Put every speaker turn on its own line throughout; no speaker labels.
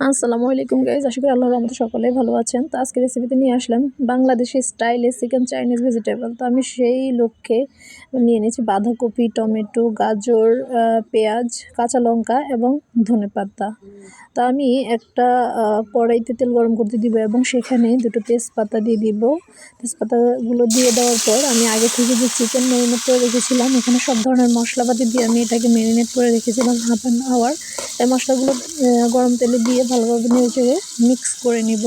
আসসালামু আলাইকুম গাইজ, আশা করি আল্লাহর রহমতে সকলেই ভালো আছেন। তো আজকে রেসিপিতে নিয়ে আসলাম বাংলাদেশি স্টাইলে চিকেন চাইনিজ ভেজিটেবল। তো আমি সেই লক্ষ্যে নিয়ে নিয়েছি বাঁধাকপি, টমেটো, গাজর, পেঁয়াজ, কাঁচা লঙ্কা এবং ধনেপাতা। তো আমি একটা কড়াইতে তেল গরম করতে দিব এবং সেখানে দুটো তেজপাতা দিয়ে দিব। তেজপাতাগুলো দিয়ে দেওয়ার পর আমি আগে থেকে যে চিকেন ম্যারিনেট করে রেখেছিলাম, এখানে সব ধরনের মশলাপাতি দিয়ে আমি এটাকে ম্যারিনেট করে রেখেছিলাম হাফ অ্যান আওয়ার। এই মশলাগুলো গরম তেলে দিয়ে ভালোভাবে নেড়ে মিক্স করে নিব।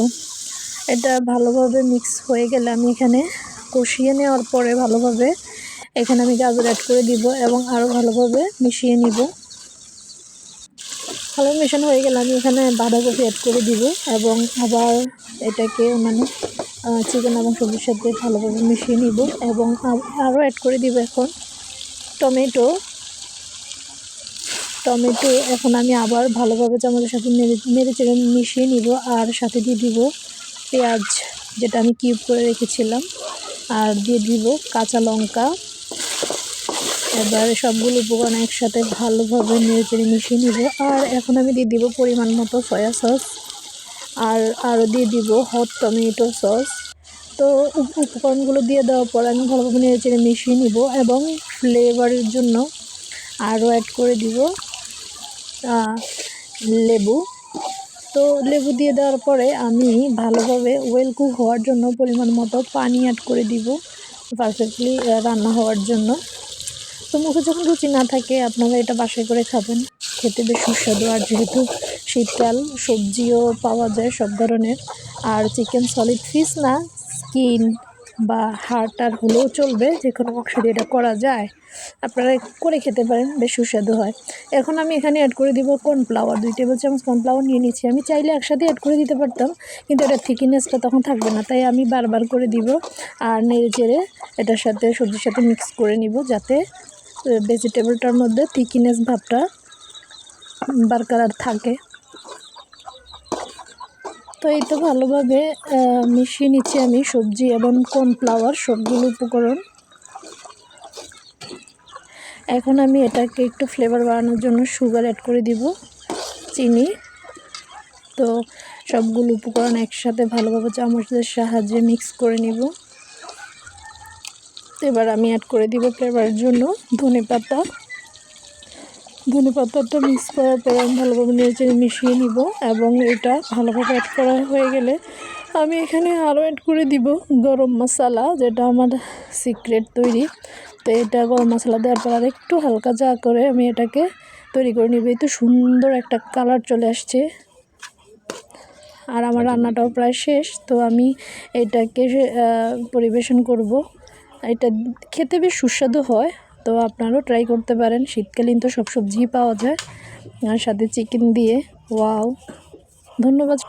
এটা ভালোভাবে মিক্স হয়ে গেলে আমি এখানে কষিয়ে নেওয়ার পরে ভালোভাবে এখানে আমি গাজর অ্যাড করে দিব এবং আরও ভালোভাবে মিশিয়ে নিব। ভালো মেশানো হয়ে গেলে আমি এখানে বাঁধাকপি অ্যাড করে দিব এবং আবার এটাকে অন্যান্য চিকেন এবং সবজির সাথে ভালোভাবে মিশিয়ে নিব এবং আরও অ্যাড করে দিব এখন টমেটো। এখন আমি আবার ভালোভাবে চামচের সাথে নেড়ে চেড়ে মিশিয়ে নিব আর সাথে দিয়ে দিব পেঁয়াজ, যেটা আমি কিউব করে রেখেছিলাম, আর দিয়ে দিব কাঁচা লঙ্কা। এবার সবগুলো উপকরণ একসাথে ভালোভাবে নেড়ে চেড়ে মিশিয়ে নিব। আর এখন আমি দিয়ে দিব পরিমাণ মতো সয়া সস আর আরও দিয়ে দিব হট টমেটো সস। তো উপকরণগুলো দিয়ে দেওয়ার পর আমি ভালোভাবে নেড়ে চেড়ে মিশিয়ে নিব এবং ফ্লেভারের জন্য আরও অ্যাড করে দিব লেবু। তো লেবু দিয়ে দেওয়ার পরে আমি ভালোভাবে ওয়েল কুক হওয়ার জন্য পরিমাণ মতো পানি অ্যাড করে দিব পারফেক্টলি রান্না হওয়ার জন্য। তো মুখে যখন রুচি না থাকে আপনারা এটা বাসায় করে খাবেন, খেতে বেশ সুস্বাদু। আর যেহেতু শীতকাল, সবজিও পাওয়া যায় সব ধরনের, আর চিকেন সলিড পিস না, স্কিন বা হাড় আর হলেও চলবে, যে কোনো মাংস দিয়ে এটা করা যায়। আপনারা করে খেতে পারেন, বেশ সুস্বাদু হয়। এখন আমি এখানে অ্যাড করে দিব কর্নফ্লাওয়ার, 2 টেবিল চামচ কর্নফ্লাওয়ার নিয়ে নিচ্ছি। আমি চাইলে একসাথে অ্যাড করে দিতে পারতাম, কিন্তু এটা থিকনেসটা তখন থাকবে না, তাই আমি বারবার করে দিব আর নেড়ে চেড়ে এটার সাথে সবজির সাথে মিক্স করে নিব, যাতে ভেজিটেবলটার মধ্যে থিকনেস ভাবটা বরকরার থাকে। তো এই তো ভালোভাবে মিশিয়ে নিচ্ছি আমি সবজি এবং কর্নফ্লাওয়ার সবগুলো উপকরণ। এখন আমি এটাকে একটু ফ্লেভার বাড়ানোর জন্য সুগার অ্যাড করে দিব, চিনি। তো সবগুলো উপকরণ একসাথে ভালোভাবে চামচের সাহায্যে মিক্স করে নিব। এবার আমি অ্যাড করে দিব ফ্লেভারের জন্য ধনেপাতাটা মিক্স করার পর আমি ভালোভাবে নেড়ে মিশিয়ে নিব এবং এটা ভালোভাবে অ্যাড করা হয়ে গেলে আমি এখানে আরও অ্যাড করে দিব গরম মশলা, যেটা আমার সিক্রেট তৈরি। তো এটা গরম মশলা দেওয়ার পর আর একটু হালকা চা করে আমি এটাকে তৈরি করে নিব। এই তো সুন্দর একটা কালার চলে আসছে আর আমার রান্নাটাও প্রায় শেষ। তো আমি এটাকে পরিবেশন করব। এটা খেতে বেশ সুস্বাদু হয়, তো আপনারাও ট্রাই করতে পারেন। শীতকালীন তো সব সবজিই পাওয়া যায়, আর সাথে চিকেন দিয়ে। ওয়াও, ধন্যবাদ।